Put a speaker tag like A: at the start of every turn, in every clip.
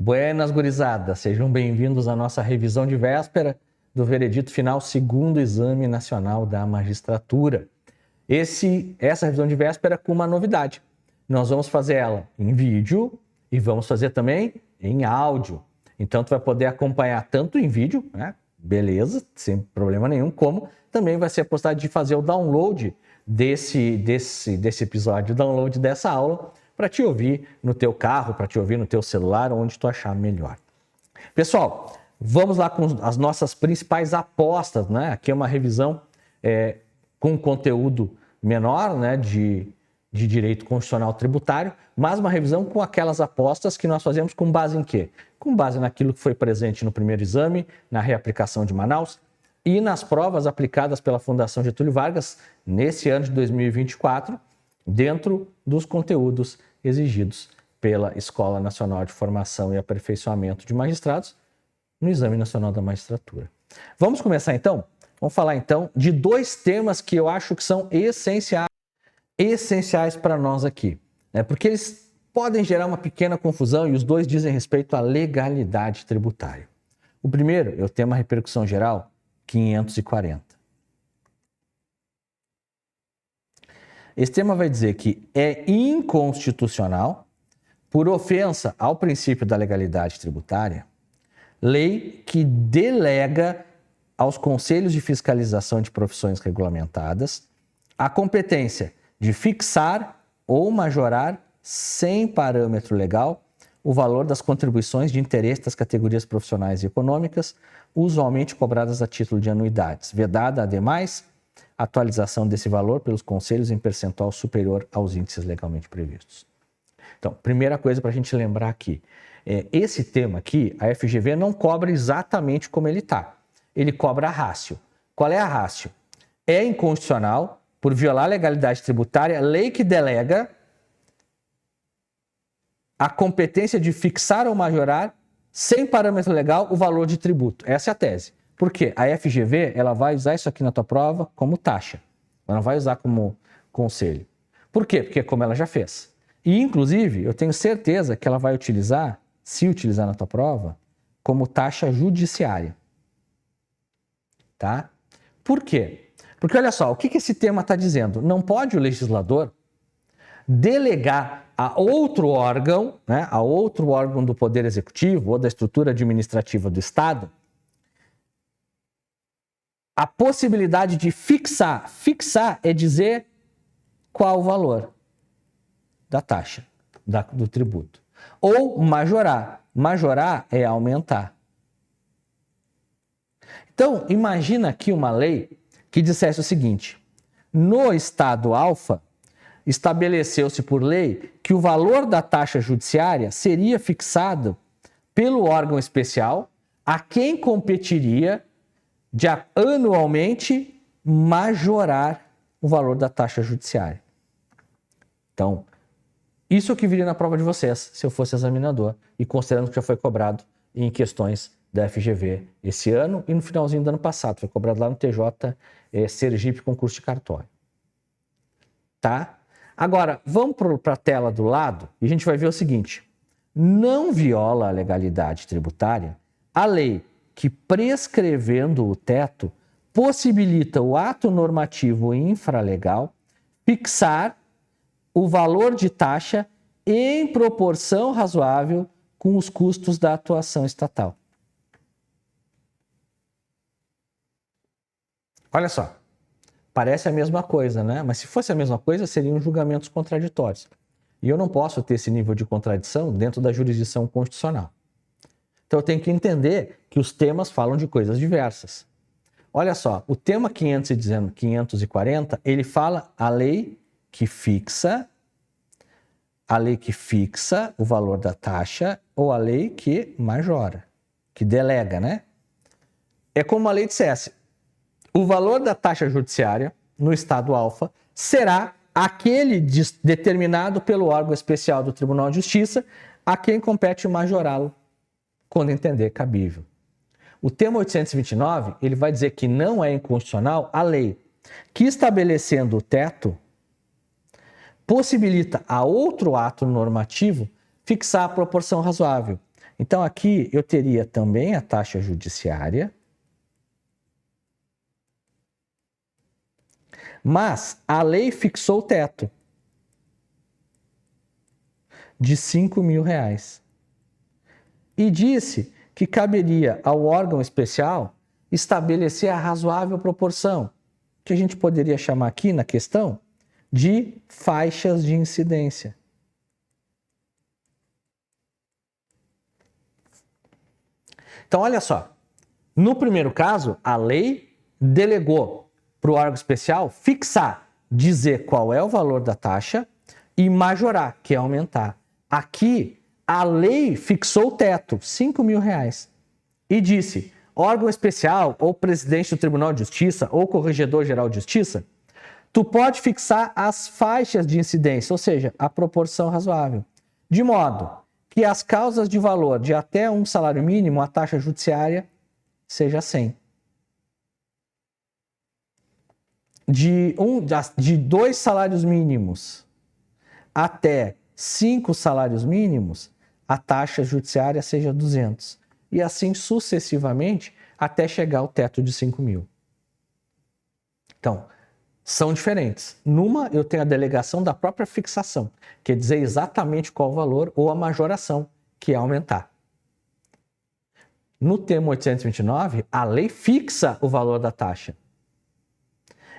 A: Buenas, gurizada, sejam bem-vindos à nossa revisão de véspera do veredito final segundo exame nacional da magistratura. Essa revisão de véspera com uma novidade. Nós vamos fazer ela em vídeo e vamos fazer também em áudio. Então, tu vai poder acompanhar tanto em vídeo, né? Beleza, sem problema nenhum, como também vai ser a possibilidade de fazer o download desse episódio, o download dessa aula, para te ouvir no teu carro, para te ouvir no teu celular, onde tu achar melhor. Pessoal, vamos lá com as nossas principais apostas, né? Aqui é uma revisão com conteúdo menor, né, de direito constitucional tributário, mas uma revisão com aquelas apostas que nós fazemos com base em quê? Com base naquilo que foi presente no primeiro exame, na reaplicação de Manaus e nas provas aplicadas pela Fundação Getúlio Vargas nesse ano de 2024, dentro dos conteúdos exigidos pela Escola Nacional de Formação e Aperfeiçoamento de Magistrados no Exame Nacional da Magistratura. Vamos começar então? Vamos falar então de dois temas que eu acho que são essenciais para nós aqui, né? Porque eles podem gerar uma pequena confusão e os dois dizem respeito à legalidade tributária. O primeiro é o tema repercussão geral 540. Esse tema vai dizer que é inconstitucional, por ofensa ao princípio da legalidade tributária, lei que delega aos conselhos de fiscalização de profissões regulamentadas a competência de fixar ou majorar, sem parâmetro legal, o valor das contribuições de interesse das categorias profissionais e econômicas, usualmente cobradas a título de anuidades, vedada, ademais, atualização desse valor pelos conselhos em percentual superior aos índices legalmente previstos. Então, primeira coisa para a gente lembrar aqui, esse tema aqui, a FGV não cobra exatamente como ele está. Ele cobra a rácio. Qual é a rácio? É inconstitucional, por violar a legalidade tributária, lei que delega a competência de fixar ou majorar, sem parâmetro legal, o valor de tributo. Essa é a tese. Por quê? A FGV ela vai usar isso aqui na tua prova como taxa. Ela não vai usar como conselho. Por quê? Porque como ela já fez. E, inclusive, eu tenho certeza que ela vai utilizar, se utilizar na tua prova, como taxa judiciária. Tá? Por quê? Porque, olha só, o que esse tema está dizendo? Não pode o legislador delegar a outro órgão, né, a outro órgão do Poder Executivo ou da estrutura administrativa do Estado, a possibilidade de fixar. Fixar é dizer qual o valor da taxa, do tributo. Ou majorar. Majorar é aumentar. Então, imagina aqui uma lei que dissesse o seguinte: no estado alfa, estabeleceu-se por lei que o valor da taxa judiciária seria fixado pelo órgão especial a quem competiria de anualmente majorar o valor da taxa judiciária. Então, isso que viria na prova de vocês, se eu fosse examinador, e considerando que já foi cobrado em questões da FGV esse ano e no finalzinho do ano passado. Foi cobrado lá no TJ Sergipe, concurso de cartório. Tá? Agora, vamos para a tela do lado e a gente vai ver o seguinte. Não viola a legalidade tributária a lei que, prescrevendo o teto, possibilita o ato normativo infralegal fixar o valor de taxa em proporção razoável com os custos da atuação estatal. Olha só, parece a mesma coisa, né? Mas se fosse a mesma coisa, seriam julgamentos contraditórios. E eu não posso ter esse nível de contradição dentro da jurisdição constitucional. Então eu tenho que entender que os temas falam de coisas diversas. Olha só, o tema 540, ele fala a lei que fixa o valor da taxa ou a lei que majora, que delega, né? É como a lei dissesse: o valor da taxa judiciária no estado alfa será aquele determinado pelo órgão especial do Tribunal de Justiça a quem compete majorá-lo quando entender cabível. O tema 829, ele vai dizer que não é inconstitucional a lei que, estabelecendo o teto, possibilita a outro ato normativo fixar a proporção razoável Então aqui eu teria também a taxa judiciária, mas a lei fixou o teto de R$5.000 e disse que caberia ao órgão especial estabelecer a razoável proporção, que a gente poderia chamar aqui na questão de faixas de incidência. Então, olha só, no primeiro caso, a lei delegou para o órgão especial fixar, dizer qual é o valor da taxa e majorar, que é aumentar. Aqui, a lei fixou o teto, R$5.000, e disse, órgão especial, ou presidente do Tribunal de Justiça, ou corregedor-geral de Justiça, tu pode fixar as faixas de incidência, ou seja, a proporção razoável, de modo que as causas de valor de até um salário mínimo, a taxa judiciária seja 100. De 2 salários mínimos até 5 salários mínimos, a taxa judiciária seja 200. E assim sucessivamente até chegar ao teto de 5.000. Então, são diferentes. Numa, eu tenho a delegação da própria fixação, que é dizer exatamente qual o valor, ou a majoração, que é aumentar. No termo 829, a lei fixa o valor da taxa.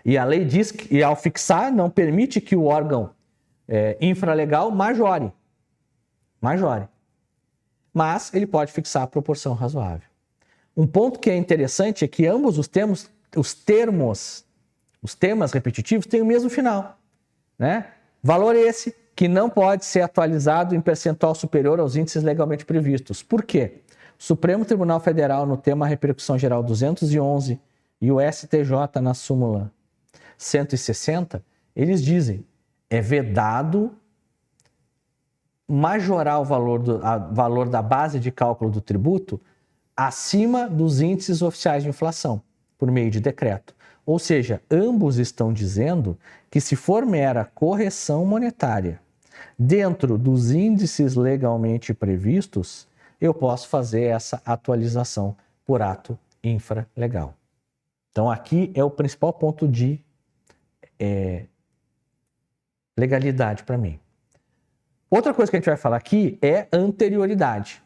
A: E a lei diz que, e ao fixar, não permite que o órgão infralegal majore. Mas ele pode fixar a proporção razoável. Um ponto que é interessante é que ambos os temas repetitivos têm o mesmo final, né? Valor esse que não pode ser atualizado em percentual superior aos índices legalmente previstos. Por quê? O Supremo Tribunal Federal, no tema Repercussão Geral 211, e o STJ na súmula 160, eles dizem, é vedado majorar o valor da base de cálculo do tributo acima dos índices oficiais de inflação, por meio de decreto. Ou seja, ambos estão dizendo que se for mera correção monetária dentro dos índices legalmente previstos, eu posso fazer essa atualização por ato infralegal. Então aqui é o principal ponto de legalidade para mim. Outra coisa que a gente vai falar aqui é anterioridade,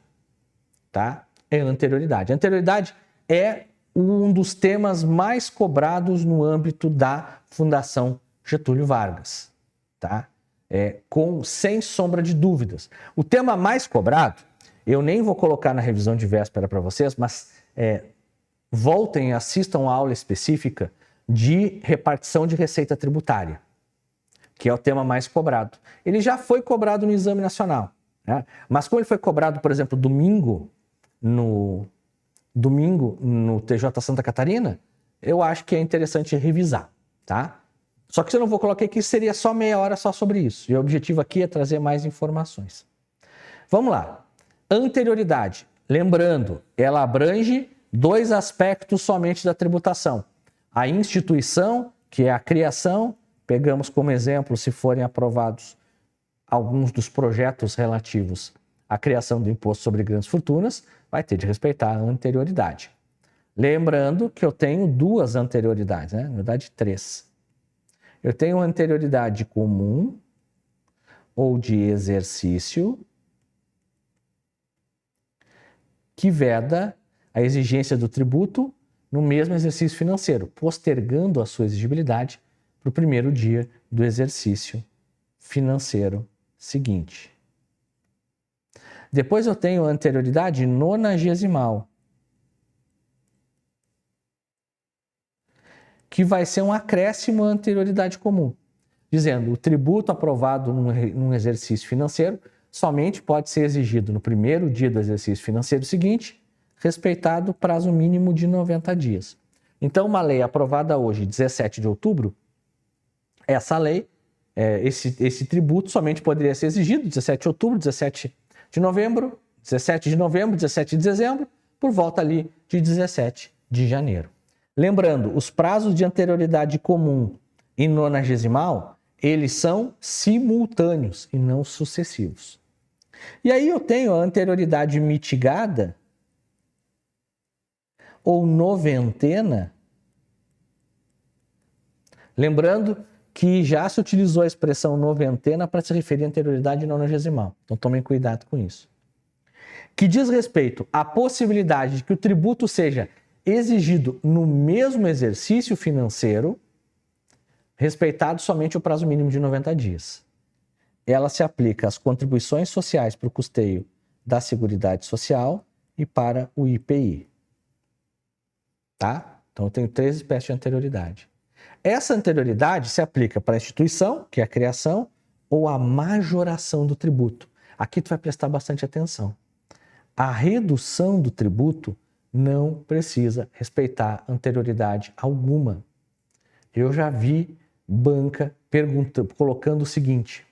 A: tá? Anterioridade. Anterioridade é um dos temas mais cobrados no âmbito da Fundação Getúlio Vargas, tá? Sem sombra de dúvidas. O tema mais cobrado, eu nem vou colocar na revisão de véspera para vocês, mas voltem e assistam a aula específica de repartição de receita tributária, que é o tema mais cobrado. Ele já foi cobrado no Exame Nacional, né? Mas como ele foi cobrado, por exemplo, domingo no TJ Santa Catarina, eu acho que é interessante revisar, tá? Só que eu não vou colocar aqui, seria só meia hora só sobre isso. E o objetivo aqui é trazer mais informações. Vamos lá. Anterioridade. Lembrando, ela abrange 2 aspectos somente da tributação. A instituição, que é a criação, pegamos como exemplo, se forem aprovados alguns dos projetos relativos à criação do imposto sobre grandes fortunas, vai ter de respeitar a anterioridade. Lembrando que eu tenho 2 anterioridades, né? Na verdade, 3. Eu tenho anterioridade comum ou de exercício, que veda a exigência do tributo no mesmo exercício financeiro, postergando a sua exigibilidade para o primeiro dia do exercício financeiro seguinte. Depois eu tenho a anterioridade nonagesimal, que vai ser um acréscimo à anterioridade comum, dizendo o tributo aprovado num exercício financeiro somente pode ser exigido no primeiro dia do exercício financeiro seguinte, respeitado o prazo mínimo de 90 dias. Então, uma lei aprovada hoje, 17 de outubro, essa lei, esse tributo somente poderia ser exigido 17 de outubro, 17 de novembro, 17 de dezembro, por volta ali de 17 de janeiro. Lembrando, os prazos de anterioridade comum e nonagesimal, eles são simultâneos e não sucessivos. E aí eu tenho a anterioridade mitigada ou noventena. Lembrando que já se utilizou a expressão noventena para se referir à anterioridade nonagesimal. Então tomem cuidado com isso. Que diz respeito à possibilidade de que o tributo seja exigido no mesmo exercício financeiro, respeitado somente o prazo mínimo de 90 dias. Ela se aplica às contribuições sociais para o custeio da Seguridade Social e para o IPI. Tá? Então eu tenho 3 espécies de anterioridade. Essa anterioridade se aplica para a instituição, que é a criação, ou a majoração do tributo. Aqui tu vai prestar bastante atenção. A redução do tributo não precisa respeitar anterioridade alguma. Eu já vi banca colocando o seguinte: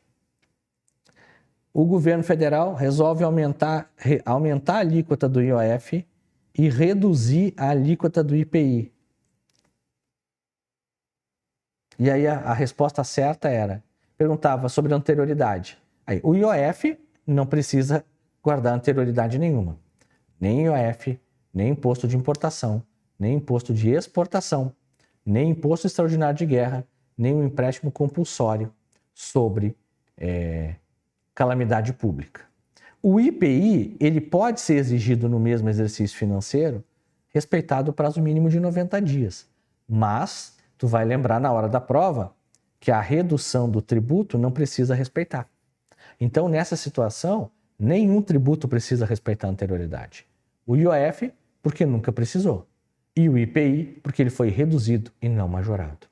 A: o governo federal resolve aumentar a alíquota do IOF e reduzir a alíquota do IPI. E aí a resposta certa perguntava sobre anterioridade. Aí, o IOF não precisa guardar anterioridade nenhuma. Nem IOF, nem imposto de importação, nem imposto de exportação, nem imposto extraordinário de guerra, nem um empréstimo compulsório sobre calamidade pública. O IPI, ele pode ser exigido no mesmo exercício financeiro, respeitado o prazo mínimo de 90 dias. Mas tu vai lembrar na hora da prova que a redução do tributo não precisa respeitar. Então, nessa situação, nenhum tributo precisa respeitar a anterioridade. O IOF, porque nunca precisou. E o IPI, porque ele foi reduzido e não majorado.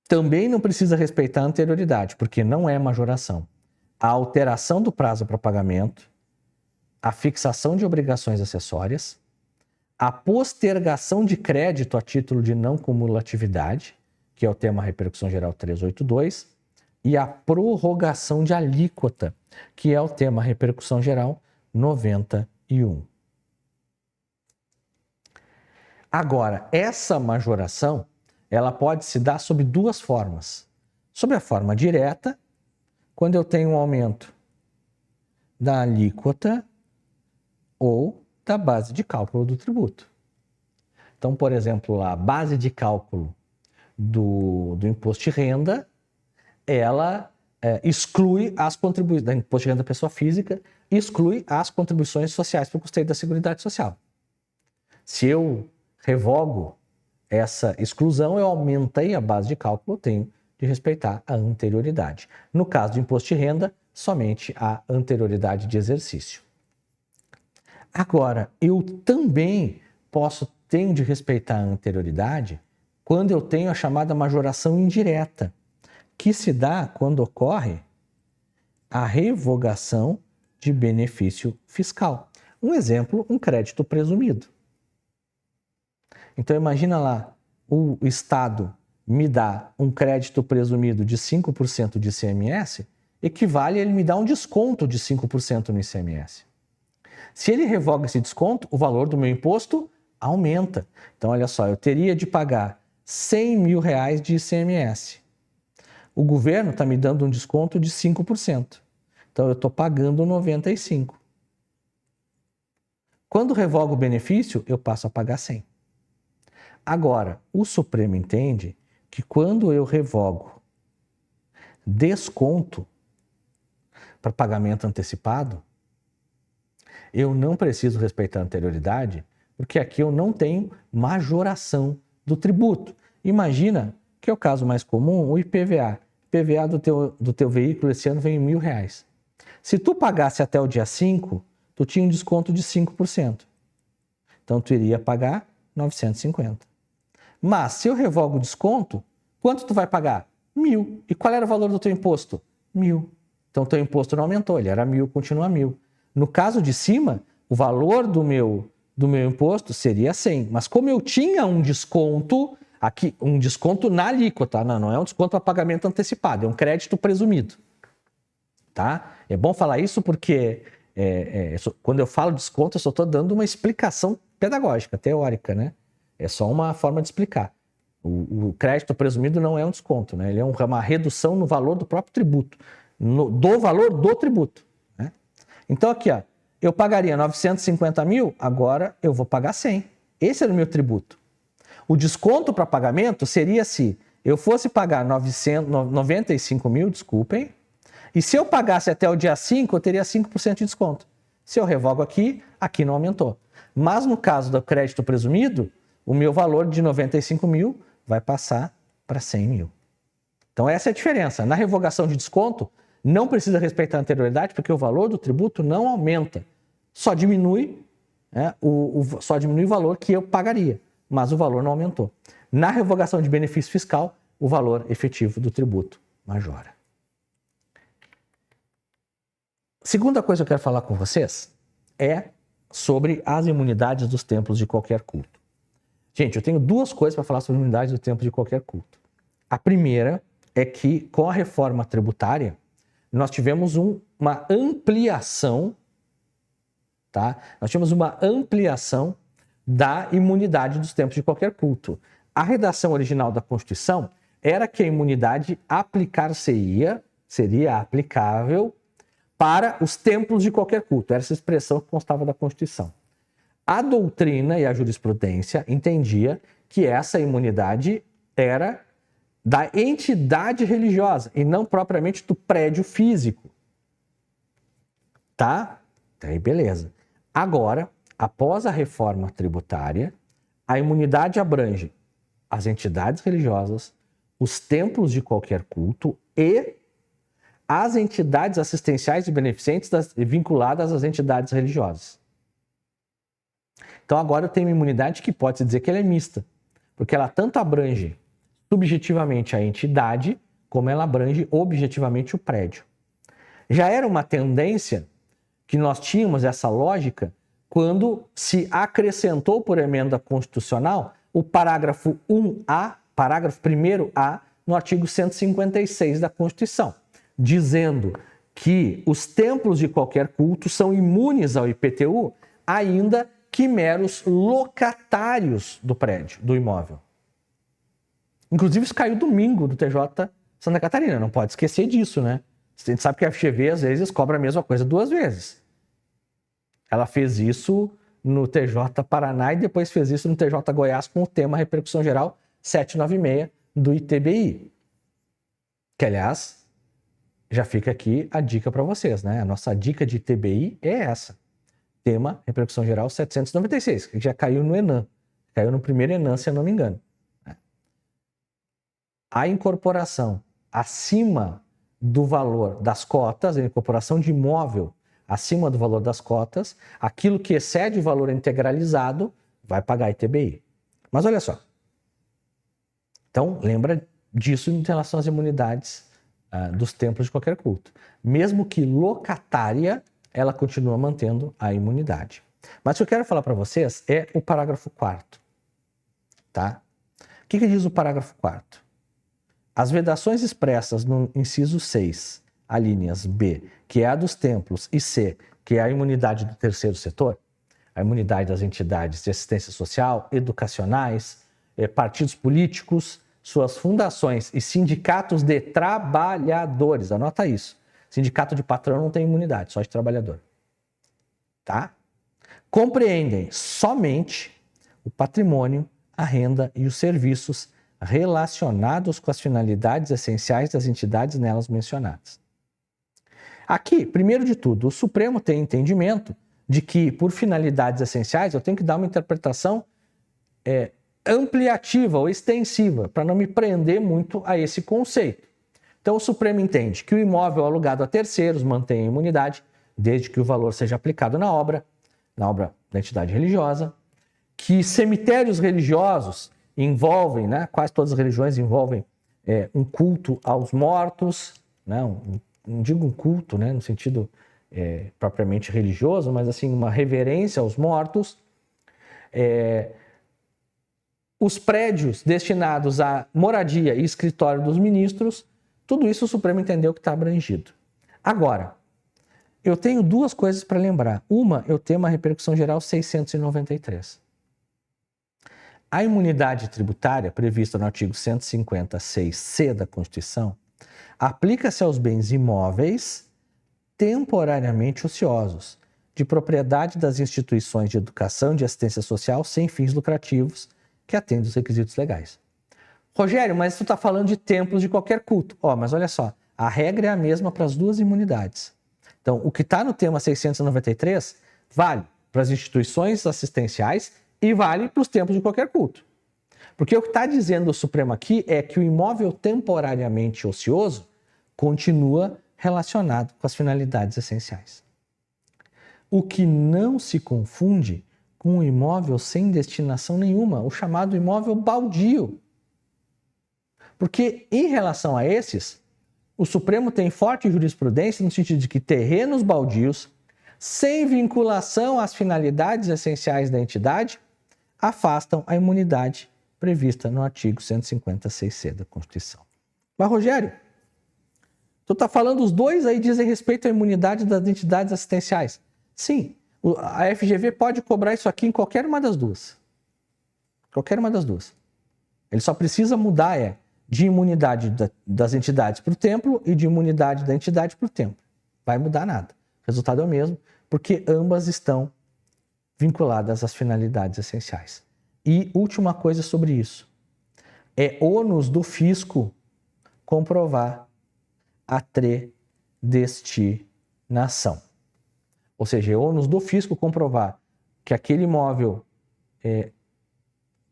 A: Também não precisa respeitar a anterioridade, porque não é majoração. A alteração do prazo para pagamento, a fixação de obrigações acessórias, a postergação de crédito a título de não cumulatividade, que é o tema Repercussão Geral 382, e a prorrogação de alíquota, que é o tema Repercussão Geral 91. Agora, essa majoração, ela pode se dar sob 2 formas. Sob a forma direta, quando eu tenho um aumento da alíquota ou da base de cálculo do tributo. Então, por exemplo, a base de cálculo do imposto de renda, ela exclui as contribuições, da imposto de renda da pessoa física, exclui as contribuições sociais para o custeio da Seguridade Social. Se eu revogo essa exclusão, eu aumentei a base de cálculo, eu tenho de respeitar a anterioridade. No caso do imposto de renda, somente a anterioridade de exercício. Agora, eu também tenho de respeitar a anterioridade quando eu tenho a chamada majoração indireta, que se dá quando ocorre a revogação de benefício fiscal. Um exemplo, um crédito presumido. Então imagina lá, o Estado me dá um crédito presumido de 5% de ICMS, equivale a ele me dar um desconto de 5% no ICMS. Se ele revoga esse desconto, o valor do meu imposto aumenta. Então, olha só, eu teria de pagar R$100 mil de ICMS. O governo está me dando um desconto de 5%. Então, eu estou pagando 95%. Quando revogo o benefício, eu passo a pagar 100%. Agora, o Supremo entende que quando eu revogo desconto para pagamento antecipado, eu não preciso respeitar a anterioridade, porque aqui eu não tenho majoração do tributo. Imagina que é o caso mais comum, o IPVA. O IPVA do teu veículo esse ano vem em R$1.000. Se tu pagasse até o dia 5, tu tinha um desconto de 5%. Então, tu iria pagar 950. Mas, se eu revogo o desconto, quanto tu vai pagar? 1.000. E qual era o valor do teu imposto? 1.000. Então, teu imposto não aumentou, ele era 1.000, continua 1.000. No caso de cima, o valor do meu imposto seria 100. Mas como eu tinha um desconto, aqui, um desconto na alíquota, não é um desconto para pagamento antecipado, é um crédito presumido. Tá? É bom falar isso porque quando eu falo desconto, eu só estou dando uma explicação pedagógica, teórica, né? É só uma forma de explicar. O crédito presumido não é um desconto, né? Ele é uma redução no valor do próprio tributo. do valor do tributo. Né? Então aqui, ó, eu pagaria 950 mil, agora eu vou pagar 100. Esse era o meu tributo. O desconto para pagamento seria se eu fosse pagar 95 mil, desculpem, e se eu pagasse até o dia 5, eu teria 5% de desconto. Se eu revogo aqui, aqui não aumentou. Mas no caso do crédito presumido, o meu valor de 95 mil vai passar para 100 mil. Então essa é a diferença. Na revogação de desconto, não precisa respeitar a anterioridade, porque o valor do tributo não aumenta. Só diminui, né, só diminui o valor que eu pagaria, mas o valor não aumentou. Na revogação de benefício fiscal, o valor efetivo do tributo majora. Segunda coisa que eu quero falar com vocês é sobre as imunidades dos templos de qualquer culto. Gente, eu tenho duas coisas para falar sobre imunidades do templo de qualquer culto. A primeira é que, com a reforma tributária, nós tivemos uma ampliação, tá? Nós tivemos uma ampliação da imunidade dos templos de qualquer culto. A redação original da Constituição era que a imunidade seria aplicável para os templos de qualquer culto. Era essa expressão que constava da Constituição. A doutrina e a jurisprudência entendia que essa imunidade era da entidade religiosa e não propriamente do prédio físico. Tá? Aí beleza. Agora, após a reforma tributária, a imunidade abrange as entidades religiosas, os templos de qualquer culto e as entidades assistenciais e beneficentes vinculadas às entidades religiosas. Então agora eu tenho uma imunidade que pode-se dizer que ela é mista, porque ela tanto abrange subjetivamente a entidade, como ela abrange objetivamente o prédio. Já era uma tendência que nós tínhamos essa lógica quando se acrescentou por emenda constitucional o parágrafo 1A, parágrafo 1º-A, no artigo 156 da Constituição, dizendo que os templos de qualquer culto são imunes ao IPTU, ainda que meros locatários do prédio, do imóvel. Inclusive, isso caiu domingo do TJ Santa Catarina, não pode esquecer disso, né? A gente sabe que a FGV, às vezes, cobra a mesma coisa duas vezes. Ela fez isso no TJ Paraná e depois fez isso no TJ Goiás com o tema Repercussão Geral 796 do ITBI. Que, aliás, já fica aqui a dica para vocês, né? A nossa dica de ITBI é essa. Tema Repercussão Geral 796, que já caiu no ENAM. Caiu no primeiro ENAM, se eu não me engano. A incorporação acima do valor das cotas, a incorporação de imóvel acima do valor das cotas, aquilo que excede o valor integralizado vai pagar ITBI. Mas olha só. Então, lembra disso em relação às imunidades dos templos de qualquer culto. Mesmo que locatária, ela continua mantendo a imunidade. Mas o que eu quero falar para vocês é o parágrafo 4º. Tá? O que diz o parágrafo 4º? As vedações expressas no inciso 6, alíneas B, que é a dos templos, e C, que é a imunidade do terceiro setor, a imunidade das entidades de assistência social, educacionais, partidos políticos, suas fundações e sindicatos de trabalhadores. Anota isso. Sindicato de patrão não tem imunidade, só de trabalhador. Tá? Compreendem somente o patrimônio, a renda e os serviços relacionados com as finalidades essenciais das entidades nelas mencionadas. Aqui, primeiro de tudo, o Supremo tem entendimento de que, por finalidades essenciais, eu tenho que dar uma interpretação ampliativa ou extensiva, para não me prender muito a esse conceito. Então, o Supremo entende que o imóvel alugado a terceiros mantém a imunidade, desde que o valor seja aplicado na obra da entidade religiosa, que cemitérios religiosos envolvem, né, quase todas as religiões envolvem um culto aos mortos, né, não digo um culto, né, no sentido propriamente religioso, mas assim, uma reverência aos mortos. Os prédios destinados à moradia e escritório dos ministros, tudo isso o Supremo entendeu que está abrangido. Agora, eu tenho duas coisas para lembrar. Uma, eu tenho uma repercussão geral 693. A imunidade tributária, prevista no artigo 156C da Constituição, Aplica-se aos bens imóveis temporariamente ociosos, de propriedade das instituições de educação e de assistência social sem fins lucrativos que atendem os requisitos legais. Rogério, mas tu está falando de templos de qualquer culto. Mas olha só, a regra é a mesma para as duas imunidades. Então, o que está no tema 693 vale para as instituições assistenciais e vale para os templos de qualquer culto. Porque o que está dizendo o Supremo aqui é que o imóvel temporariamente ocioso continua relacionado com as finalidades essenciais. O que não se confunde com um imóvel sem destinação nenhuma, o chamado imóvel baldio. Porque, em relação a esses, o Supremo tem forte jurisprudência no sentido de que terrenos baldios, sem vinculação às finalidades essenciais da entidade, afastam a imunidade prevista no artigo 156C da Constituição. Mas, Rogério, tu está falando, os dois aí dizem respeito à imunidade das entidades assistenciais. Sim, a FGV pode cobrar isso aqui em qualquer uma das duas. Qualquer uma das duas. Ele só precisa mudar de imunidade das entidades para o templo e de imunidade da entidade para o templo. Vai mudar nada. O resultado é o mesmo, porque ambas estão vinculadas às finalidades essenciais. E última coisa sobre isso. É ônus do fisco comprovar a predestinação. Ou seja, é ônus do fisco comprovar que aquele imóvel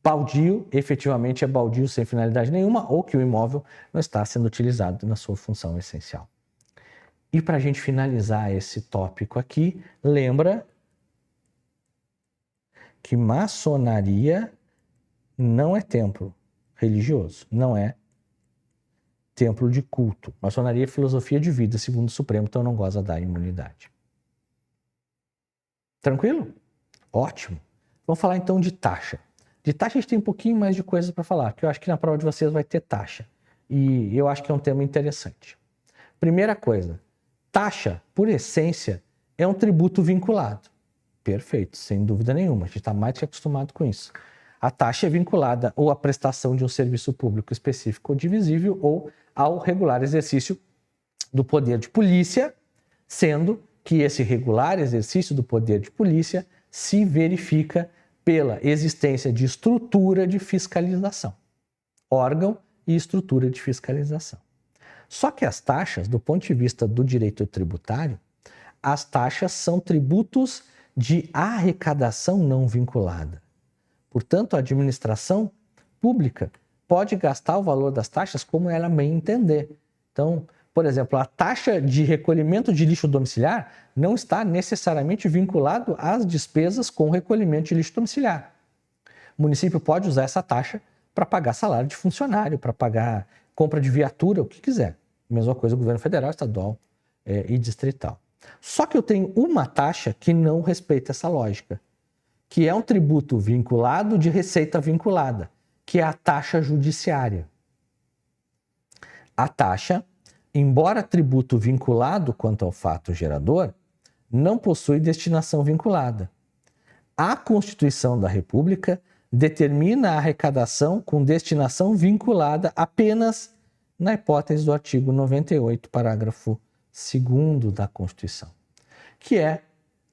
A: baldio efetivamente é baldio sem finalidade nenhuma ou que o imóvel não está sendo utilizado na sua função essencial. E para a gente finalizar esse tópico aqui, lembra que maçonaria não é templo religioso, não é templo de culto. Maçonaria é filosofia de vida, segundo o Supremo, então não goza da imunidade. Tranquilo? Ótimo. Vamos falar então de taxa. De taxa a gente tem um pouquinho mais de coisa para falar, que eu acho que na prova de vocês vai ter taxa. E eu acho que é um tema interessante. Primeira coisa, taxa, por essência, é um tributo vinculado. Perfeito, sem dúvida nenhuma. A gente está mais que acostumado com isso. A taxa é vinculada ou à prestação de um serviço público específico ou divisível ou ao regular exercício do poder de polícia, sendo que esse regular exercício do poder de polícia se verifica pela existência de estrutura de fiscalização. Órgão e estrutura de fiscalização. Só que as taxas, do ponto de vista do direito tributário, as taxas são tributos de arrecadação não vinculada. Portanto, a administração pública pode gastar o valor das taxas como ela bem entender. Então, por exemplo, a taxa de recolhimento de lixo domiciliar não está necessariamente vinculado às despesas com recolhimento de lixo domiciliar. O município pode usar essa taxa para pagar salário de funcionário, para pagar compra de viatura, o que quiser. Mesma coisa o governo federal, estadual e distrital. Só que eu tenho uma taxa que não respeita essa lógica, que é um tributo vinculado de receita vinculada, que é a taxa judiciária. A taxa, embora tributo vinculado quanto ao fato gerador, não possui destinação vinculada. A Constituição da República determina a arrecadação com destinação vinculada apenas na hipótese do artigo 98, parágrafo 2º da Constituição, que é: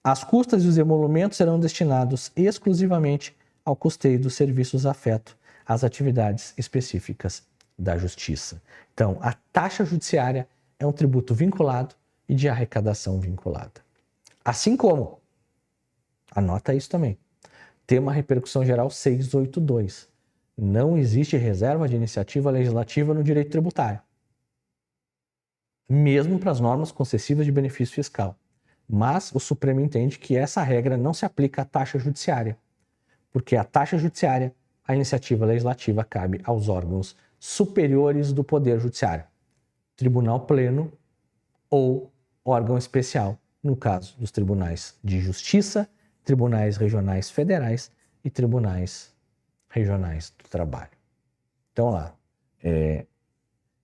A: as custas e os emolumentos serão destinados exclusivamente ao custeio dos serviços afeto às atividades específicas da Justiça. Então, a taxa judiciária é um tributo vinculado e de arrecadação vinculada. Assim como, anota isso também, tema repercussão geral 682. Não existe reserva de iniciativa legislativa no direito tributário, mesmo para as normas concessivas de benefício fiscal. Mas o Supremo entende que essa regra não se aplica à taxa judiciária, porque a taxa judiciária, a iniciativa legislativa cabe aos órgãos superiores do Poder Judiciário, Tribunal Pleno ou órgão especial, no caso dos tribunais de justiça, tribunais regionais federais e tribunais regionais do trabalho. Então lá,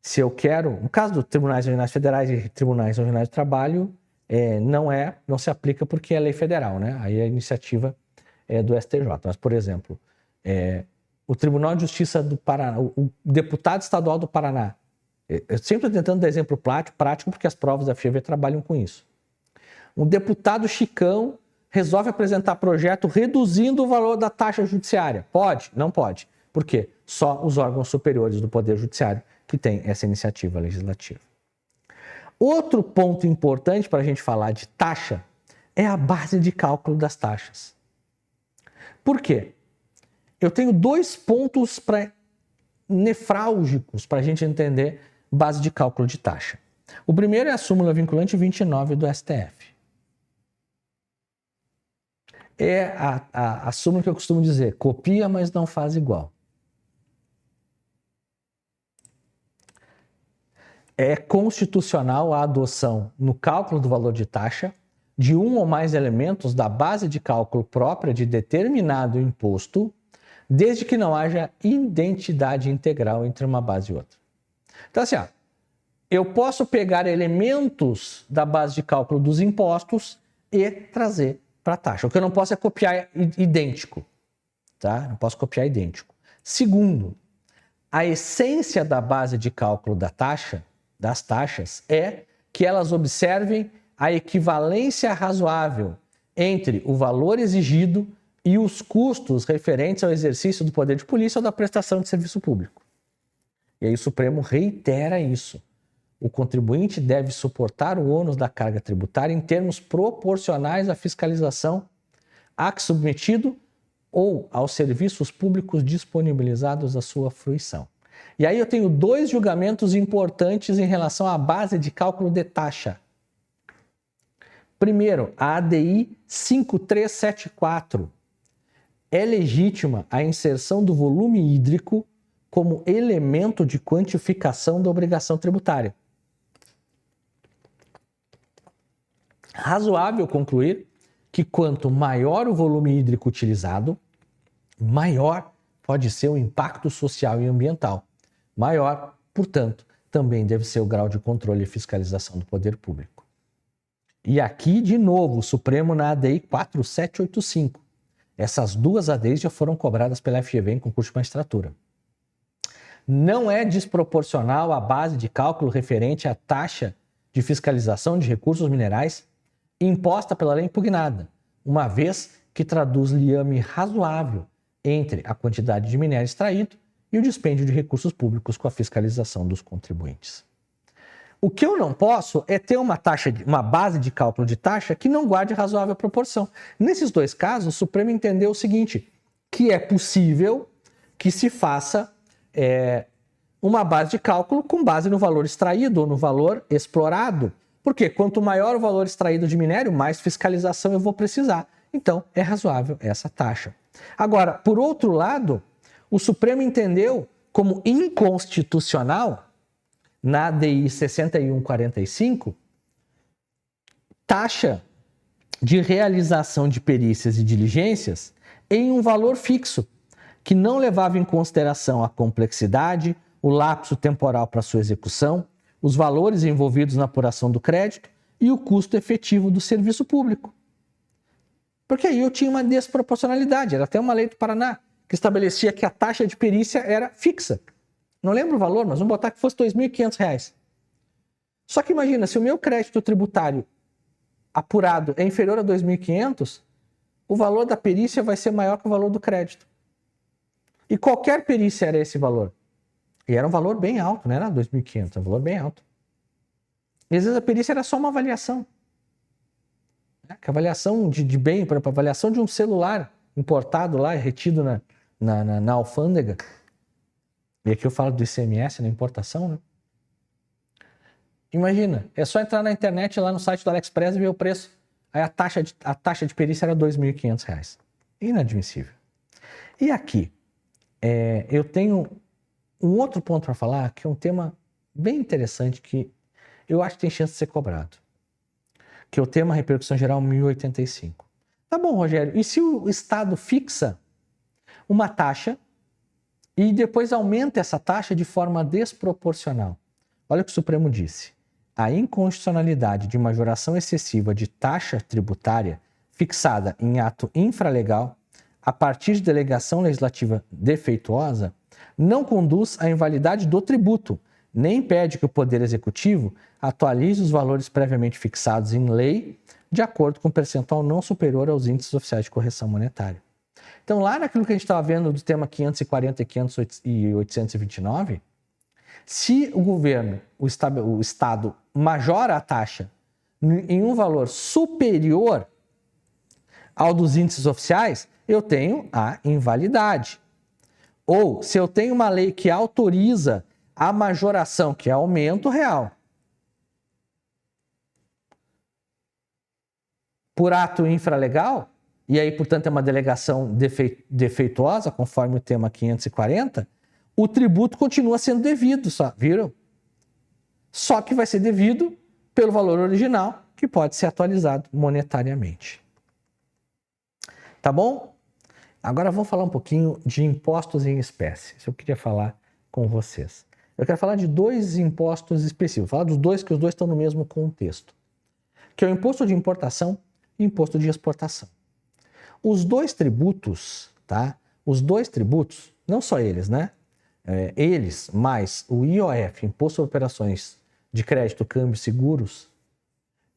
A: se eu quero, no caso dos tribunais regionais federais e tribunais regionais do trabalho, não se aplica porque é lei federal, né? Aí a iniciativa é do STJ. Mas, por exemplo, o Tribunal de Justiça do Paraná, o deputado estadual do Paraná, Eu sempre estou tentando dar exemplo prático porque as provas da FGV trabalham com isso. Um deputado chicão resolve apresentar projeto reduzindo o valor da taxa judiciária. Pode? Não pode. Por quê? Só os órgãos superiores do Poder Judiciário que têm essa iniciativa legislativa. Outro ponto importante para a gente falar de taxa é a base de cálculo das taxas. Por quê? Eu tenho 2 pontos nefrálgicos para a gente entender base de cálculo de taxa. O primeiro é a súmula vinculante 29 do STF. É a súmula que eu costumo dizer, copia, mas não faz igual. É constitucional a adoção no cálculo do valor de taxa de um ou mais elementos da base de cálculo própria de determinado imposto, desde que não haja identidade integral entre uma base e outra. Então, assim, eu posso pegar elementos da base de cálculo dos impostos e trazer para a taxa. O que eu não posso é copiar idêntico, tá? Não posso copiar idêntico. Segundo, a essência da base de cálculo das taxas, é que elas observem a equivalência razoável entre o valor exigido e os custos referentes ao exercício do poder de polícia ou da prestação de serviço público. E aí o Supremo reitera isso. O contribuinte deve suportar o ônus da carga tributária em termos proporcionais à fiscalização a que submetido ou aos serviços públicos disponibilizados à sua fruição. E aí eu tenho 2 julgamentos importantes em relação à base de cálculo de taxa. Primeiro, a ADI 5374. É legítima a inserção do volume hídrico como elemento de quantificação da obrigação tributária. Razoável concluir que quanto maior o volume hídrico utilizado, maior pode ser o impacto social e ambiental. Maior, portanto, também deve ser o grau de controle e fiscalização do poder público. E aqui, de novo, o Supremo na ADI 4785. Essas 2 ADIs já foram cobradas pela FGV em concurso de magistratura. Não é desproporcional a base de cálculo referente à taxa de fiscalização de recursos minerais imposta pela lei impugnada, uma vez que traduz liame razoável entre a quantidade de minério extraído e o dispêndio de recursos públicos com a fiscalização dos contribuintes. O que eu não posso é ter uma base de cálculo de taxa que não guarde razoável proporção. Nesses 2 casos, o Supremo entendeu o seguinte, que é possível que se faça uma base de cálculo com base no valor extraído ou no valor explorado. Porque quanto maior o valor extraído de minério, mais fiscalização eu vou precisar. Então, é razoável essa taxa. Agora, por outro lado, o Supremo entendeu como inconstitucional, na ADI 6145, taxa de realização de perícias e diligências em um valor fixo, que não levava em consideração a complexidade, o lapso temporal para sua execução, os valores envolvidos na apuração do crédito e o custo efetivo do serviço público. Porque aí eu tinha uma desproporcionalidade, era até uma lei do Paraná que estabelecia que a taxa de perícia era fixa. Não lembro o valor, mas vamos botar que fosse R$ 2.500. Só que imagina, se o meu crédito tributário apurado é inferior a 2.500, o valor da perícia vai ser maior que o valor do crédito. E qualquer perícia era esse valor. E era um valor bem alto, não era 2.500, era um valor bem alto. E às vezes a perícia era só uma avaliação. Que a avaliação de bem, por exemplo, a avaliação de um celular importado lá, retido na alfândega. E aqui eu falo do ICMS, na importação, né? Imagina, é só entrar na internet lá no site do AliExpress e ver o preço. Aí a taxa de perícia era R$ 2.500. Inadmissível. E aqui, eu tenho um outro ponto para falar, que é um tema bem interessante que eu acho que tem chance de ser cobrado. Que é o tema repercussão geral 1085. Tá bom, Rogério, e se o Estado fixa uma taxa e depois aumenta essa taxa de forma desproporcional? Olha o que o Supremo disse. A inconstitucionalidade de majoração excessiva de taxa tributária fixada em ato infralegal a partir de delegação legislativa defeituosa não conduz à invalidade do tributo, nem impede que o Poder Executivo atualize os valores previamente fixados em lei de acordo com um percentual não superior aos índices oficiais de correção monetária. Então, lá naquilo que a gente estava vendo do tema 540 e 829, se o governo, o Estado, majora a taxa em um valor superior ao dos índices oficiais, eu tenho a invalidade. Ou, se eu tenho uma lei que autoriza a majoração, que é aumento real, por ato infralegal, e aí, portanto, é uma delegação defeituosa, conforme o tema 540, o tributo continua sendo devido, viram? Só que vai ser devido pelo valor original, que pode ser atualizado monetariamente. Tá bom? Agora vamos falar um pouquinho de impostos em espécie. Isso eu queria falar com vocês. Eu quero falar de dois impostos específicos, falar dos dois, que os dois estão no mesmo contexto, que é o imposto de importação e o imposto de exportação. Os dois tributos, tá? Os dois tributos, não só eles, né? Eles, mais o IOF, Imposto sobre Operações de Crédito, Câmbio, Seguros,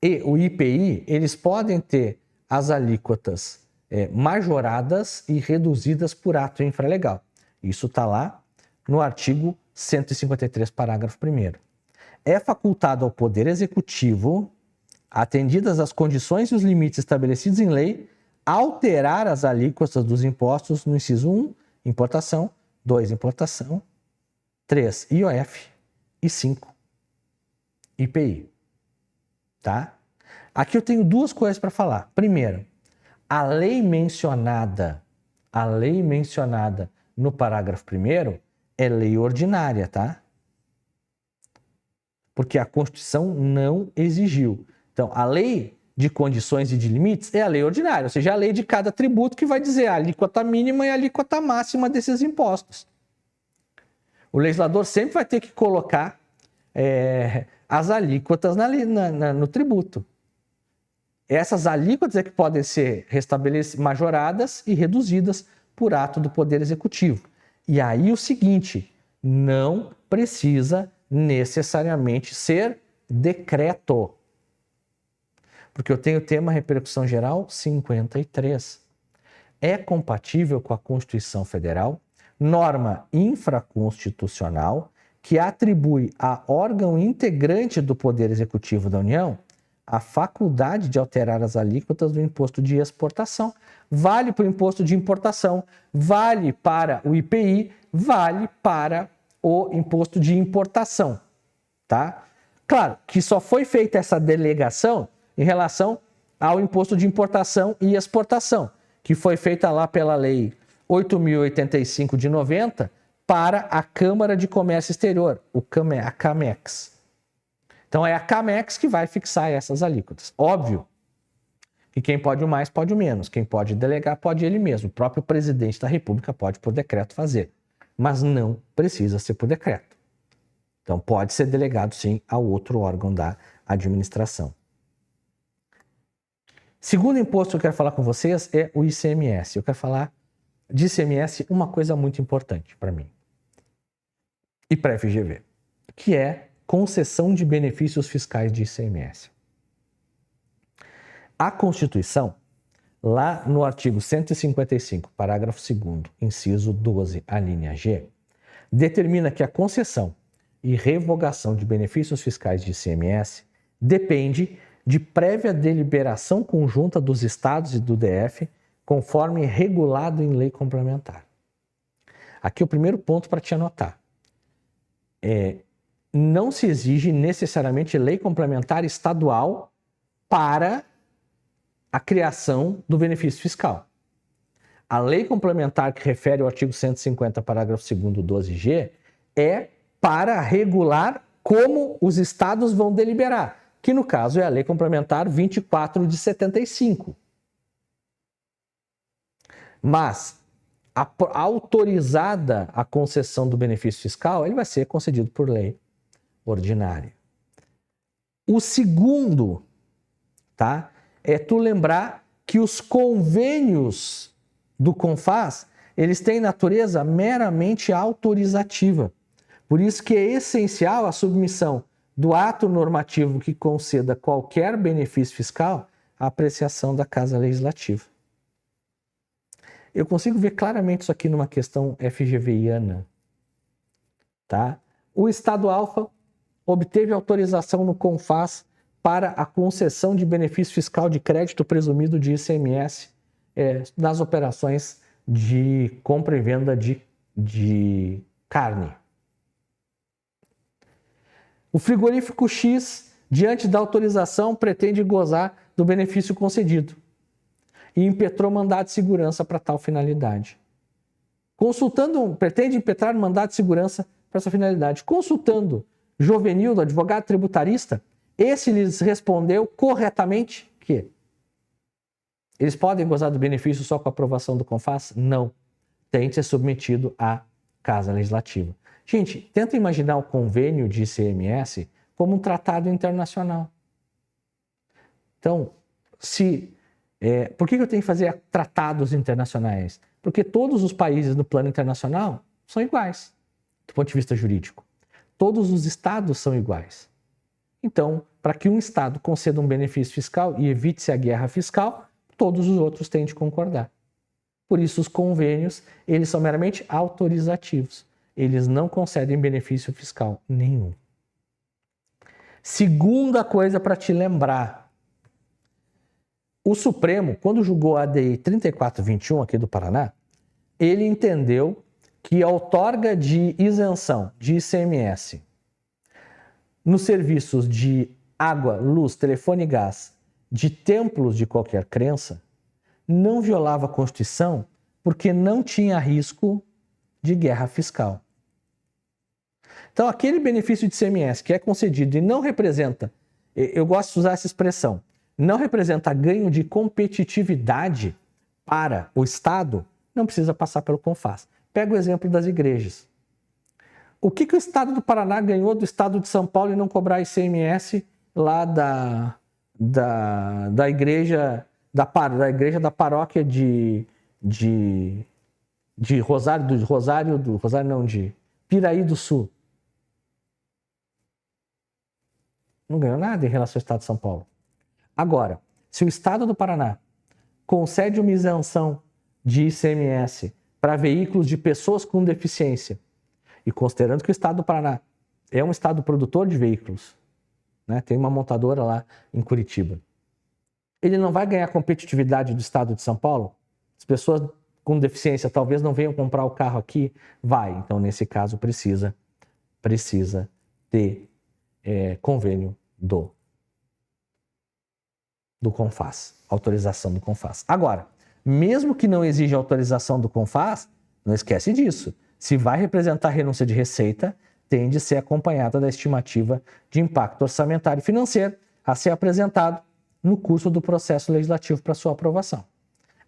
A: e o IPI, eles podem ter as alíquotas majoradas e reduzidas por ato infralegal. Isso está lá no artigo 153, parágrafo 1º. É facultado ao Poder Executivo, atendidas as condições e os limites estabelecidos em lei, alterar as alíquotas dos impostos no inciso 1, importação, 2, importação, 3, IOF e 5, IPI. Tá? Aqui eu tenho duas coisas para falar. Primeiro, a lei mencionada no parágrafo 1º é lei ordinária, tá? Porque a Constituição não exigiu. Então, a lei de condições e de limites é a lei ordinária, ou seja, a lei de cada tributo que vai dizer a alíquota mínima e a alíquota máxima desses impostos. O legislador sempre vai ter que colocar as alíquotas no tributo. Essas alíquotas é que podem ser majoradas e reduzidas por ato do Poder Executivo. E aí o seguinte, não precisa necessariamente ser decreto. Porque eu tenho o tema repercussão geral 53. É compatível com a Constituição Federal, norma infraconstitucional que atribui a órgão integrante do Poder Executivo da União a faculdade de alterar as alíquotas do imposto de exportação. Vale para o imposto de importação, vale para o IPI, vale para o imposto de importação, tá? Claro que só foi feita essa delegação em relação ao imposto de importação e exportação, que foi feita lá pela Lei 8.085 de 90 para a Câmara de Comércio Exterior, a CAMEX. Então é a CAMEX que vai fixar essas alíquotas. Óbvio que quem pode o mais pode o menos, quem pode delegar pode ele mesmo, o próprio presidente da República pode por decreto fazer, mas não precisa ser por decreto. Então pode ser delegado sim ao outro órgão da administração. Segundo imposto que eu quero falar com vocês é o ICMS. Eu quero falar de ICMS uma coisa muito importante para mim e para a FGV, que é concessão de benefícios fiscais de ICMS. A Constituição, lá no artigo 155, parágrafo 2º, inciso 12, a linha G, determina que a concessão e revogação de benefícios fiscais de ICMS depende de prévia deliberação conjunta dos estados e do DF, conforme regulado em lei complementar. Aqui o primeiro ponto para te anotar. Não se exige necessariamente lei complementar estadual para a criação do benefício fiscal. A lei complementar que refere ao artigo 150, parágrafo 2º, 12G, é para regular como os estados vão deliberar, que no caso é a lei complementar 24 de 75. Mas, autorizada a concessão do benefício fiscal, ele vai ser concedido por lei ordinária. O segundo, tá, é tu lembrar que os convênios do CONFAS, eles têm natureza meramente autorizativa. Por isso que é essencial a submissão do ato normativo que conceda qualquer benefício fiscal à apreciação da Casa Legislativa. Eu consigo ver claramente isso aqui numa questão FGViana. Tá? O Estado Alfa obteve autorização no CONFAS para a concessão de benefício fiscal de crédito presumido de ICMS nas operações de compra e venda de carne. O frigorífico X, diante da autorização, pretende gozar do benefício concedido e impetrou mandado de segurança para tal finalidade. Pretende impetrar mandado de segurança para essa finalidade. Consultando Jovenildo, advogado tributarista, esse lhes respondeu corretamente que eles podem gozar do benefício só com a aprovação do CONFAS? Não. Tem que ser submetido à Casa Legislativa. Gente, tenta imaginar o convênio de ICMS como um tratado internacional. Então, por que eu tenho que fazer tratados internacionais? Porque todos os países no plano internacional são iguais, do ponto de vista jurídico. Todos os estados são iguais. Então, para que um estado conceda um benefício fiscal e evite-se a guerra fiscal, todos os outros têm de concordar. Por isso, os convênios, eles são meramente autorizativos. Eles não concedem benefício fiscal nenhum. Segunda coisa para te lembrar. O Supremo, quando julgou a ADI 3421 aqui do Paraná, ele entendeu que a outorga de isenção de ICMS nos serviços de água, luz, telefone e gás de templos de qualquer crença não violava a Constituição porque não tinha risco de guerra fiscal. Então, aquele benefício de ICMS que é concedido e não representa, eu gosto de usar essa expressão, não representa ganho de competitividade para o Estado, não precisa passar pelo CONFAS. Pega o exemplo das igrejas. O que o Estado do Paraná ganhou do Estado de São Paulo e não cobrar ICMS lá da igreja da paróquia de Piraí do Sul? Não ganhou nada em relação ao Estado de São Paulo. Agora, se o Estado do Paraná concede uma isenção de ICMS para veículos de pessoas com deficiência, e considerando que o Estado do Paraná é um estado produtor de veículos, né? Tem uma montadora lá em Curitiba, ele não vai ganhar competitividade do Estado de São Paulo? As pessoas com deficiência talvez não venham comprar o carro aqui? Vai. Então, nesse caso, precisa ter convênio do CONFAS, autorização do CONFAS. Agora, mesmo que não exija autorização do CONFAS, não esquece disso. Se vai representar renúncia de receita, tem de ser acompanhada da estimativa de impacto orçamentário e financeiro a ser apresentado no curso do processo legislativo para sua aprovação.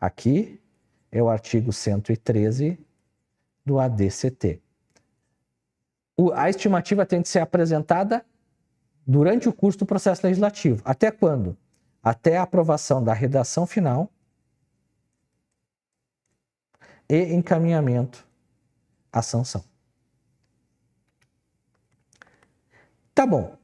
A: Aqui é o artigo 113 do ADCT. A estimativa tem de ser apresentada durante o curso do processo legislativo. Até quando? Até a aprovação da redação final e encaminhamento à sanção. Tá bom.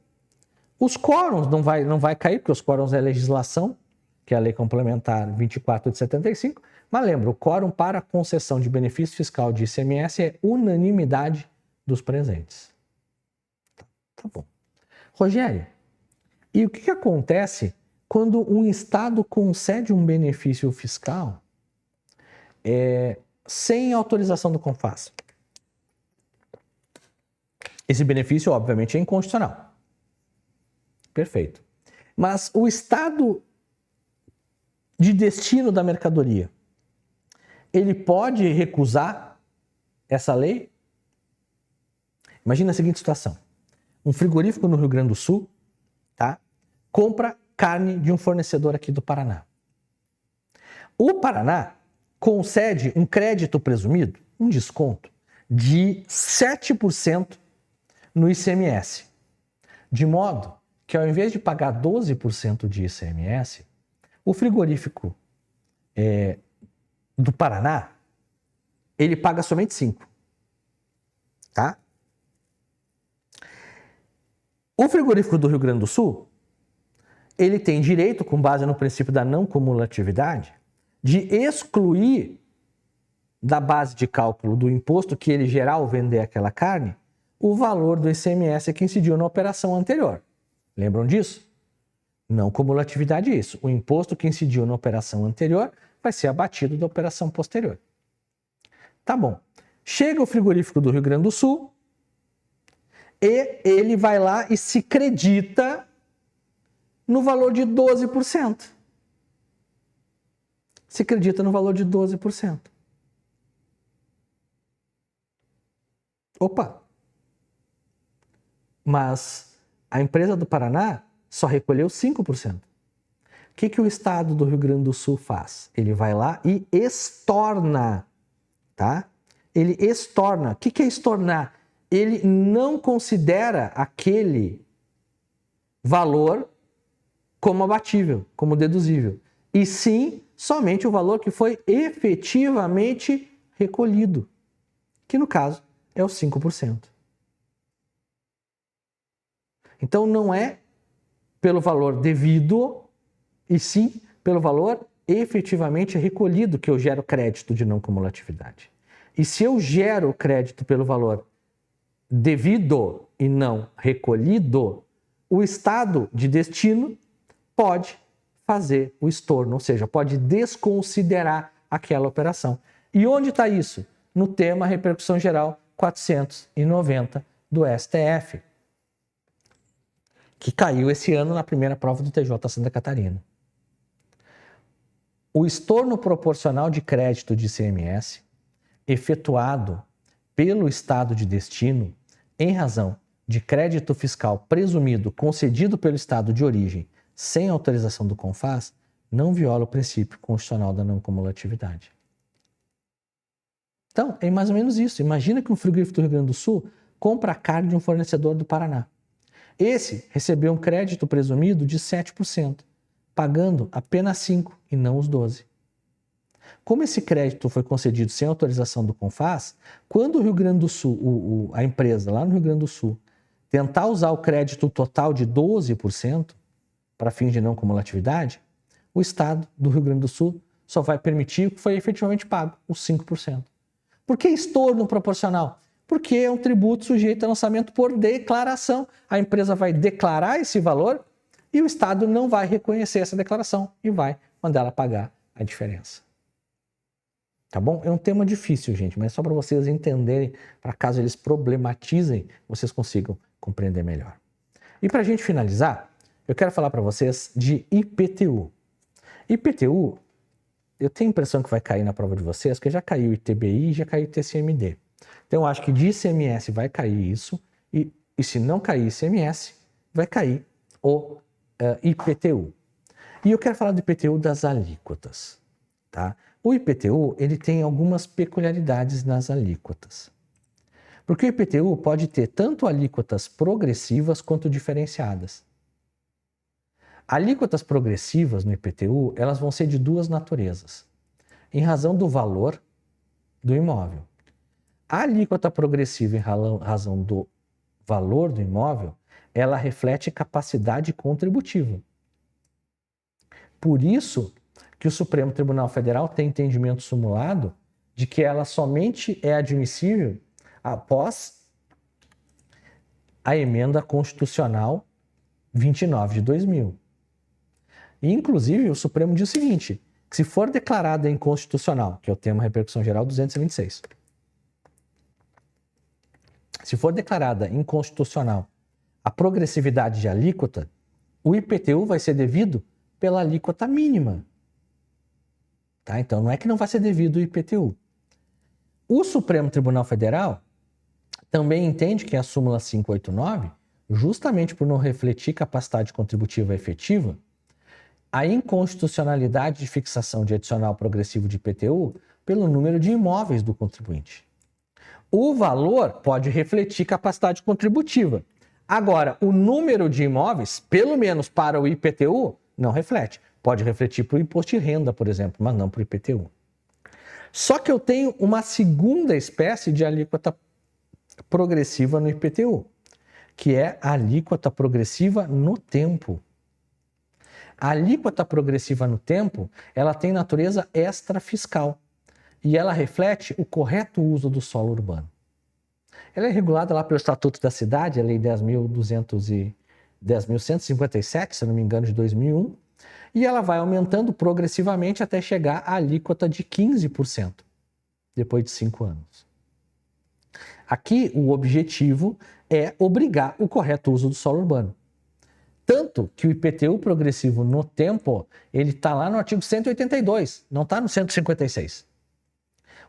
A: Os quórums não vai cair, porque os quórums é legislação, que é a Lei Complementar 24 de 75, mas lembra, o quórum para a concessão de benefício fiscal de ICMS é unanimidade dos presentes. Tá bom. Rogério, e o que acontece quando um Estado concede um benefício fiscal sem autorização do CONFAS? Esse benefício, obviamente, é inconstitucional. Perfeito. Mas o estado de destino da mercadoria, ele pode recusar essa lei? Imagina a seguinte situação. Um frigorífico no Rio Grande do Sul, tá, compra carne de um fornecedor aqui do Paraná. O Paraná concede um crédito presumido, um desconto, de 7% no ICMS. De modo que, ao invés de pagar 12% de ICMS, o frigorífico do Paraná, ele paga somente 5%. Tá? O frigorífico do Rio Grande do Sul, ele tem direito, com base no princípio da não cumulatividade, de excluir da base de cálculo do imposto que ele gerar ao vender aquela carne, o valor do ICMS que incidiu na operação anterior. Lembram disso? Não cumulatividade é isso. O imposto que incidiu na operação anterior vai ser abatido da operação posterior. Tá bom. Chega o frigorífico do Rio Grande do Sul e ele vai lá e se credita no valor de 12%. Se acredita no valor de 12%. Opa! Mas a empresa do Paraná só recolheu 5%. O que o estado do Rio Grande do Sul faz? Ele vai lá e estorna, tá? Ele estorna. O que é estornar? Ele não considera aquele valor como abatível, como deduzível, e sim somente o valor que foi efetivamente recolhido, que no caso é o 5%. Então não é pelo valor devido, e sim pelo valor efetivamente recolhido que eu gero crédito de não cumulatividade. E se eu gero crédito pelo valor devido e não recolhido, o estado de destino pode fazer o estorno, ou seja, pode desconsiderar aquela operação. E onde está isso? No tema Repercussão Geral 490 do STF, que caiu esse ano na primeira prova do TJ Santa Catarina. O estorno proporcional de crédito de ICMS efetuado pelo estado de destino em razão de crédito fiscal presumido concedido pelo estado de origem sem autorização do CONFAS não viola o princípio constitucional da não cumulatividade. Então, é mais ou menos isso. Imagina que um frigorífico do Rio Grande do Sul compra a carne de um fornecedor do Paraná. Esse recebeu um crédito presumido de 7%, pagando apenas 5% e não os 12%. Como esse crédito foi concedido sem autorização do CONFAS, quando o Rio Grande do Sul, a empresa lá no Rio Grande do Sul, tentar usar o crédito total de 12% para fins de não cumulatividade, o Estado do Rio Grande do Sul só vai permitir o que foi efetivamente pago, os 5%. Por que estorno proporcional? Porque é um tributo sujeito a lançamento por declaração. A empresa vai declarar esse valor e o Estado não vai reconhecer essa declaração e vai mandar ela pagar a diferença. Tá bom? É um tema difícil, gente, mas só para vocês entenderem, para caso eles problematizem, vocês consigam compreender melhor. E para a gente finalizar, eu quero falar para vocês de IPTU. IPTU, eu tenho a impressão que vai cair na prova de vocês, porque já caiu o ITBI e já caiu o TCMD. Então, eu acho que de ICMS vai cair isso, e se não cair ICMS, vai cair o IPTU. E eu quero falar do IPTU das alíquotas, tá? O IPTU, ele tem algumas peculiaridades nas alíquotas. Porque o IPTU pode ter tanto alíquotas progressivas quanto diferenciadas. Alíquotas progressivas no IPTU, elas vão ser de duas naturezas, em razão do valor do imóvel. A alíquota progressiva em razão do valor do imóvel, ela reflete capacidade contributiva. Por isso que o Supremo Tribunal Federal tem entendimento sumulado de que ela somente é admissível após a emenda constitucional 29 de 2000. E, inclusive, o Supremo diz o seguinte, que se for declarada inconstitucional, que é o tema Repercussão Geral 226, se for declarada inconstitucional a progressividade de alíquota, o IPTU vai ser devido pela alíquota mínima. Tá? Então, não é que não vai ser devido o IPTU. O Supremo Tribunal Federal também entende que a súmula 589, justamente por não refletir capacidade contributiva efetiva, a inconstitucionalidade de fixação de adicional progressivo de IPTU pelo número de imóveis do contribuinte. O valor pode refletir capacidade contributiva. Agora, o número de imóveis, pelo menos para o IPTU, não reflete. Pode refletir para o imposto de renda, por exemplo, mas não para o IPTU. Só que eu tenho uma segunda espécie de alíquota progressiva no IPTU, que é a alíquota progressiva no tempo. A alíquota progressiva no tempo, ela tem natureza extrafiscal e ela reflete o correto uso do solo urbano. Ela é regulada lá pelo Estatuto da Cidade, a Lei 10.157, se não me engano, de 2001, e ela vai aumentando progressivamente até chegar à alíquota de 15%, depois de 5 anos. Aqui, o objetivo é obrigar o correto uso do solo urbano. Tanto que o IPTU progressivo no tempo, ele está lá no artigo 182, não está no 156.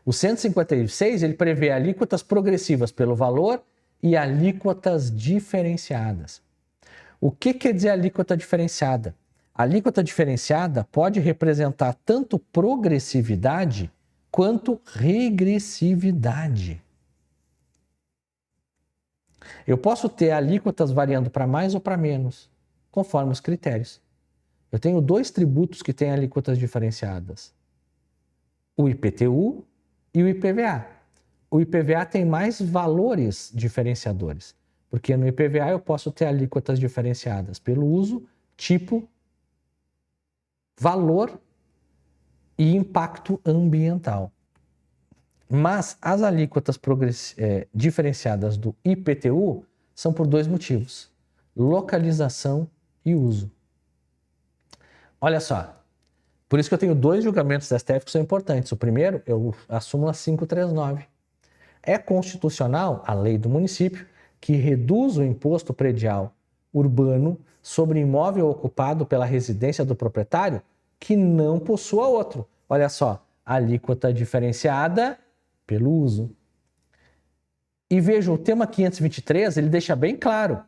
A: O 156, ele prevê alíquotas progressivas pelo valor e alíquotas diferenciadas. O que quer dizer alíquota diferenciada? A alíquota diferenciada pode representar tanto progressividade quanto regressividade. Eu posso ter alíquotas variando para mais ou para menos, conforme os critérios. Eu tenho 2 tributos que têm alíquotas diferenciadas: o IPTU e o IPVA. O IPVA tem mais valores diferenciadores, porque no IPVA eu posso ter alíquotas diferenciadas pelo uso, tipo, valor e impacto ambiental. Mas as alíquotas diferenciadas do IPTU são por 2 motivos: localização e uso. Olha só, por isso que eu tenho 2 julgamentos da STF que são importantes. O primeiro é a súmula 539. É constitucional a lei do município que reduz o imposto predial urbano sobre imóvel ocupado pela residência do proprietário que não possua outro. Olha só, alíquota diferenciada pelo uso. E veja, o tema 523, ele deixa bem claro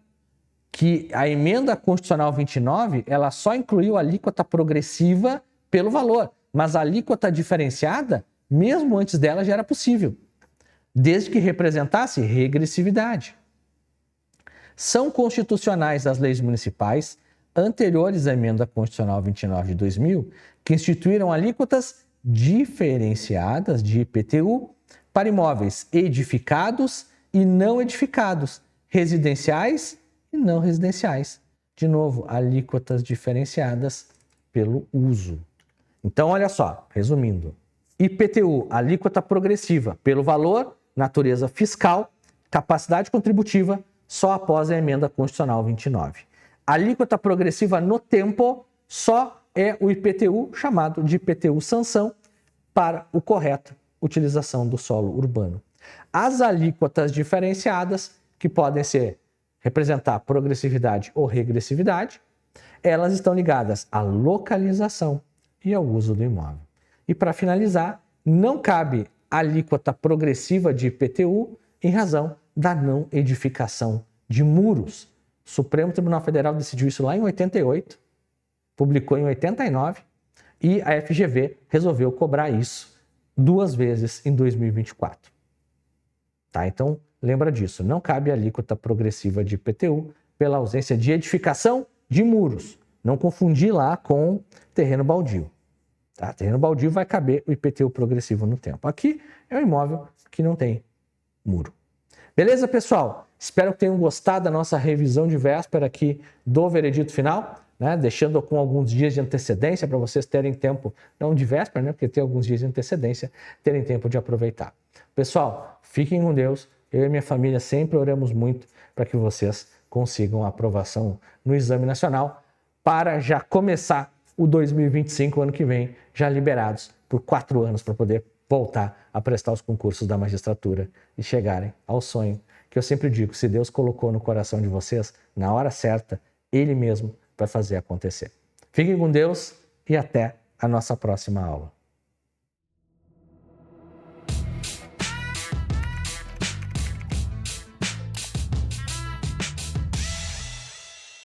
A: que a emenda constitucional 29, ela só incluiu a alíquota progressiva pelo valor, mas a alíquota diferenciada, mesmo antes dela, já era possível, desde que representasse regressividade. São constitucionais as leis municipais anteriores à emenda constitucional 29 de 2000, que instituíram alíquotas diferenciadas de IPTU para imóveis edificados e não edificados, residenciais e não residenciais. De novo, alíquotas diferenciadas pelo uso. Então, olha só, resumindo: IPTU, alíquota progressiva pelo valor, natureza fiscal, capacidade contributiva, só após a emenda constitucional 29. Alíquota progressiva no tempo só é o IPTU, chamado de IPTU sanção, para o correto utilização do solo urbano. As alíquotas diferenciadas, que podem representar progressividade ou regressividade, elas estão ligadas à localização e ao uso do imóvel. E para finalizar, não cabe alíquota progressiva de IPTU em razão da não edificação de muros. O Supremo Tribunal Federal decidiu isso lá em 88, publicou em 89 e a FGV resolveu cobrar isso 2 vezes em 2024. Tá? Então, lembra disso, não cabe alíquota progressiva de IPTU pela ausência de edificação de muros. Não confundir lá com terreno baldio. Tá? Terreno baldio vai caber o IPTU progressivo no tempo. Aqui é um imóvel que não tem muro. Beleza, pessoal? Espero que tenham gostado da nossa revisão de véspera aqui do veredito final, né? Deixando com alguns dias de antecedência para vocês terem tempo, não de véspera, né? Porque tem alguns dias de antecedência, terem tempo de aproveitar. Pessoal, fiquem com Deus. Eu e minha família sempre oramos muito para que vocês consigam a aprovação no Exame Nacional para já começar o 2025, ano que vem, já liberados por 4 anos para poder voltar a prestar os concursos da magistratura e chegarem ao sonho que eu sempre digo: se Deus colocou no coração de vocês, na hora certa, Ele mesmo vai fazer acontecer. Fiquem com Deus e até a nossa próxima aula.